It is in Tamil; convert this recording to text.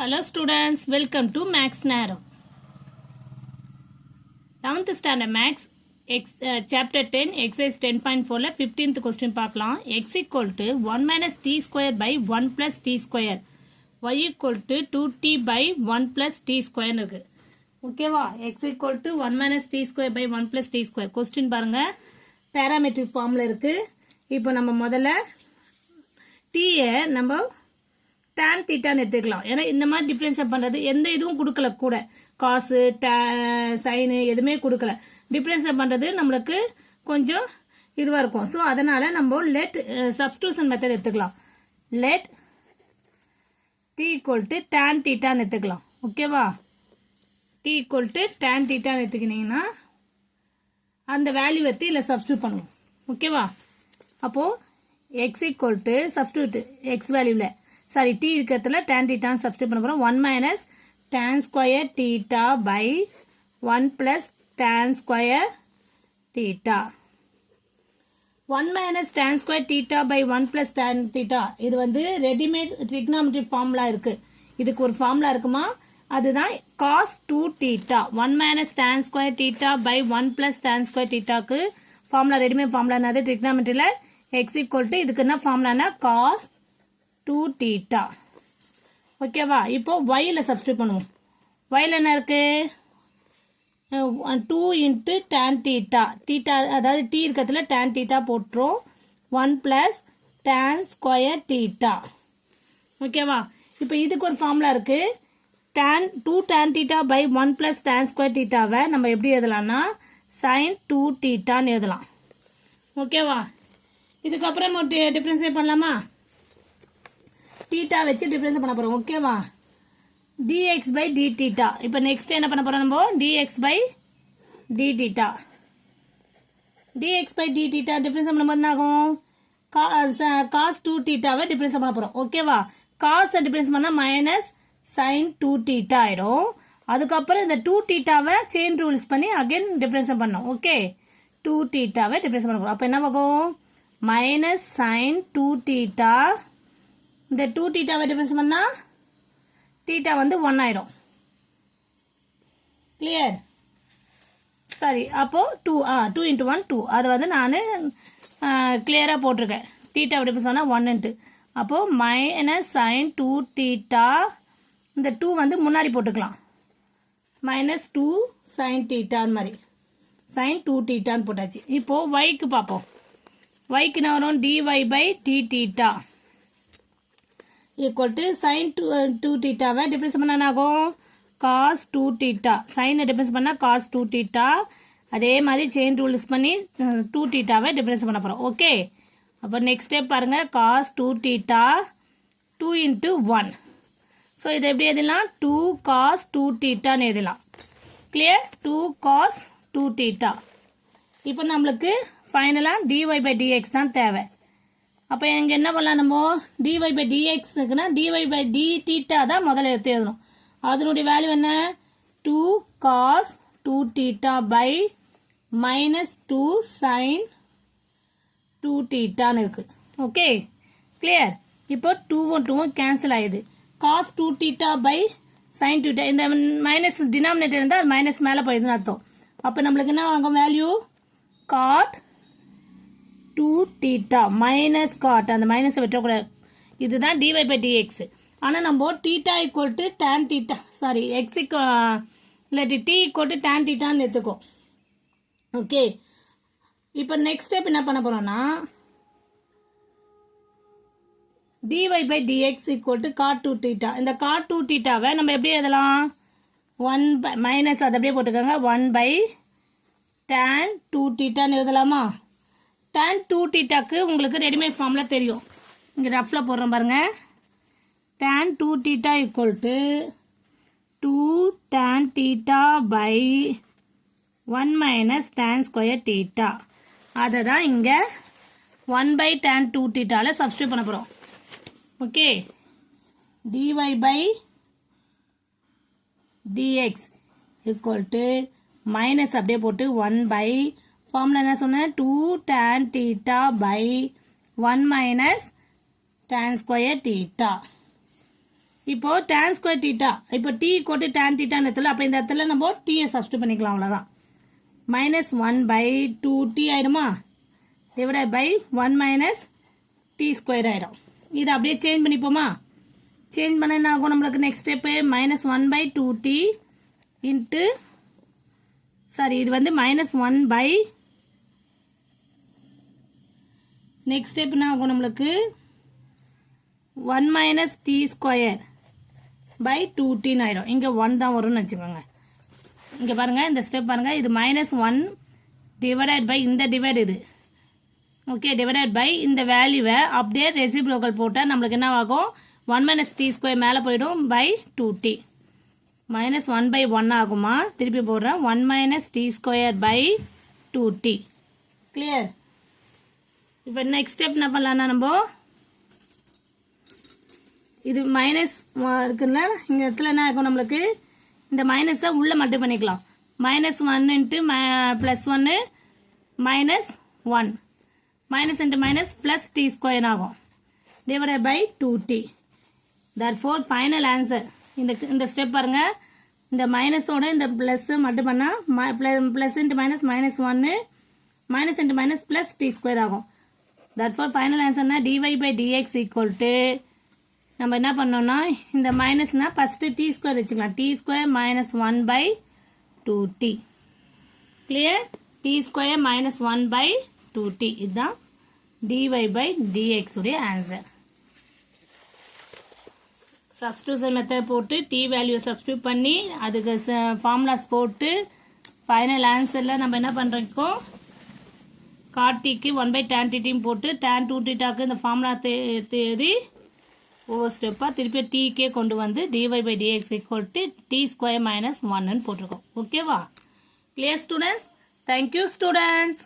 Hello students, welcome to Max Narrow. 11th standard Max chapter 10 exercise 10.4 ல 15th question பார்க்கலாம். X equal to 1 minus t square by 1 plus t square, y equal to 2t by 1 plus t square இருக்கு. ஓகேவா? X equal to 1 minus t square by 1 plus t square. question பாருங்க, parametric formல இருக்கு. இப்போ நம்ம முதல்ல t நம்ம tan theta எடுத்துக்கலாம். ஏன்னா இந்த மாதிரி டிஃபரன்ஸ் பண்றது எந்த இதுவும் கொடுக்கல, கூட காசு சைனு எதுவுமே கொடுக்கல. டிஃபரன்ஸ் பண்றது நம்மளுக்கு கொஞ்சம் இதுவா இருக்கும். ஸோ அதனால நம்ம லெட் சப்ஸ்டிடியூஷன் மெத்தட் எடுத்துக்கலாம். Let t equal to tan theta எடுத்துக்கலாம். ஓகேவா? t equal to tan theta எடுத்துக்கிட்டீங்கன்னா அந்த வேல்யூ எடுத்து இல்லை சப்ஸ்டிடியூட் பண்ணுவோம். ஓகேவா? அப்போ x equal to substitute x வேல்யூல சாரி t இருக்கிறதுல tan theta சப்ஸ்டிடியூட் பண்ண போறோம். 1 minus tan square theta by 1 plus tan square theta. 1 minus tan square theta by 1 plus tan theta இது வந்து ரெடிமேட் trigonometry ஃபார்முலா இருக்கு. இதுக்கு ஒரு ஃபார்முலா இருக்குமா, அதுதான் cos 2 theta. 1 minus tan square theta by 1 plus tan square thetaக்கு ஃபார்முலா ரெடிமேட் ஃபார்முலா என்னது trigonometryல x equal to இதுக்கு என்ன ஃபார்முலானா cos 2 theta. ஓகேவா? இப்போ y ல சப்ஸ்டிடியூட் பண்ணுவோம். y ல என்ன இருக்கு, 2 into tan theta. theta அதாவது t இருக்கிறதுல tan theta போட்டுரும். 1 plus tan square theta. ஓகேவா? இப்போ இதுக்கு ஒரு ஃபார்முலா இருக்கு. tan 2 tan theta by 1 plus tan square theta வை நம்ம எப்படி எழுதலாம்னா sin 2 theta ன்னு எழுதலாம். ஓகேவா? இதுக்கப்புறம் டிஃபரன்ஷியேட் பண்ணலாமா? தீட்டா வச்சு டிஃபரன்ஸ் பண்ண போறோம். ஓகேவா? dx by d theta. இப்போ நெக்ஸ்ட் என்ன பண்ண போறோம், நம்ம dx by d theta. dx by d theta difference பண்ணும்போது என்ன ஆகும், cos 2 theta வை டிஃபரன்ஸ் பண்ண போறோம். ஓகேவா? cos டிஃபரன்ஸ் பண்ணா மைனஸ் sin 2 theta ஆயிடும். அதுக்கப்புறம் இந்த 2 theta வை செயின் ரூல்ஸ் பண்ணி அகைன் டிஃபரன்ஸ் பண்ணோம். ஓகே, 2 theta வை டிஃபரன்ஸ் பண்ண போறோம். அப்ப என்ன ஆகும், மைனஸ் sin 2 theta. இந்த 2 theta வை டிஃபரன்ஸ் பண்ணா theta வந்து 1 ஆயிடும். கிளியர்? சரி, அப்போ 2 into 1 2. அது வந்து நான் கிளியரா போட்டிருக்கேன். theta வை டிஃபரன்ஸ் பண்ணா 1 into. அப்போ மைனஸ் sin 2 theta. இந்த 2 வந்து முன்னாடி போட்டுக்கலாம். மைனஸ் 2 sin theta மாதிரி sin 2 theta போட்டாச்சு. இப்போ yக்கு பார்ப்போம். yக்கு என்ன வரும், dy by d theta equal to sin 2 theta வை டிஃபரன்ஸ் பண்ணா என்ன ஆகும், cos 2 theta. sin டிஃபரன்ஸ் பண்ணா cos 2 theta. அதே மாதிரி செயின் ரூல்ஸ் பண்ணி 2 theta வை டிஃபரன்ஸ் பண்ண போறோம். ஓகே, அப்போ நெக்ஸ்ட் ஸ்டெப் பாருங்க, cos 2 theta 2 into 1. ஸோ இதை எப்படி எழுதலாம், 2 cos 2 theta ன்னு எழுதலாம். கிளியர்? 2 cos 2 theta. இப்போ நம்மளுக்கு ஃபைனலா dy by dx தான் தேவை. அப்போ இங்கே என்ன பண்ணலாம், நம்ம dy by dx இருக்குன்னா dy by d theta தான் முதல்ல எடுத்து எழுதணும். அதனுடைய வேல்யூ என்ன, 2 cos 2 theta by minus 2 sin 2 theta ன்னு இருக்கு. Okay, clear? இப்போ 2 2 கேன்சல் ஆயிடுது. cos 2 theta by sin 2 theta. இந்த மைனஸ் டினாமினேட்டர் இருந்தால் அது மைனஸ் மேலே போயிடுதுன்னு அர்த்தம். அப்போ நம்மளுக்கு என்ன ஆகும் value, cot 2 theta minus cot. அந்த மைனஸ் விட்டுறக்கூடாது. இதுதான் dy by dx. ஆனால் நம்ம theta equal to tan theta, sorry x இல்லாட்டி t equal to tan theta ன்னு எடுத்துக்கோ. ஓகே, இப்போ நெக்ஸ்ட் ஸ்டெப் என்ன பண்ண போறோம்னா dy by dx equal to cot 2 theta. இந்த cot 2 theta வை நம்ம எப்படி எழுதலாம், 1 மைனஸ் அதை அப்படியே போட்டுக்கோங்க, 1 by tan 2 theta ன்னு எழுதலாமா? tan 2 thetaக்கு உங்களுக்கு ரெடிமேட் ஃபார்முலா தெரியும். இங்க ரஃப்ல போடுறோம் பாருங்க. tan 2 theta equal to 2 tan theta by 1 minus tan square theta. அதை தான் இங்க 1 by tan 2 thetaல சப்ஸ்டிடியூட் பண்ண போறோம். Okay, dy by dx equal to minus அப்படியே போட்டு 1 by ஃபார்முலா என்ன சொன்ன, 2 tan theta by 1 minus tan square theta. இப்போ tan ஸ்கொயர் தீட்டா இப்போ t ஈக்குவல் டு tan தீட்டான்னு இடத்துல அப்போ இந்த இடத்துல நம்ம t சப்ஸ்டிட் பண்ணிக்கலாம் அவ்வளோதான். -1/2t ஆயிடுமா டிவைடட் பை 1 - t ஸ்கொயர் ஆயிடும். இதை அப்படியே சேஞ்ச் பண்ணிப்போமா? சேஞ்ச் பண்ண என்ன ஆகும் நம்மளுக்கு next step -1/2t into sorry இது வந்து -1 நெக்ஸ்ட் ஸ்டெப் என்ன ஆகும் நம்மளுக்கு 1 - t ஸ்கொயர் பை 2t ஆயிடும். இங்கே 1 தான் வரும்னு வச்சுக்கோங்க. இங்கே பாருங்க இந்த ஸ்டெப் பாருங்க இது -1 டிவைடட் பை இந்த டிவைட் இது ஓகே டிவைடட் பை இந்த வேல்யூவை அப்படியே ரெசிப்ரோக்கல் போட்டால் நம்மளுக்கு என்ன ஆகும் 1 - t ஸ்கொயர் மேலே போயிடும் பை 2t -1/1 ஆகுமா? திருப்பி போடுறேன் 1 - t square by 2t. Clear? இப்போ நெக்ஸ்ட் ஸ்டெப் என்ன பண்ணலாம்னா நம்ம இது மைனஸ் இருக்குல்ல இந்த இடத்துல என்ன ஆகும் நம்மளுக்கு இந்த மைனஸை உள்ள மட்டும் பண்ணிக்கலாம். -1 into +1 -1 minus into minus plus t square ஆகும் divided by 2t. Therefore final answer இந்த ஸ்டெப் பாருங்க இந்த மைனஸோட இந்த ப்ளஸ் மட்டும் பண்ணால் plus into minus -1 minus into minus plus t square ஆகும். தர்ஃபோர் ஃபைனல் ஆன்சர்னா dy by dx equal to நம்ம என்ன பண்ணோம்னா இந்த மைனஸ்னா ஃபர்ஸ்ட் t ஸ்கொயர் வச்சுக்கலாம் t square -1/2t. Clear? t square -1/2t இதுதான் dy by dx உடைய ஆன்சர். சப்ஸ்டியூஷன் மெத்தட் போட்டு t வேல்யூ சப்ஸ்டியூட் பண்ணி அதுக்கு ஃபார்முலாஸ் போட்டு ஃபைனல் ஆன்சரில் நம்ம என்ன பண்ணுறோம் cot t-க்கு 1/tan t போட்டு tan 2θக்கு இந்த ஃபார்முலா தேதி ஒவ்வொரு ஸ்டெப்பாக திருப்பி t-க்கே கொண்டு வந்து dy by dx equal to t square -1 போட்டிருக்கோம். ஓகேவா? Clear students? Thank you students.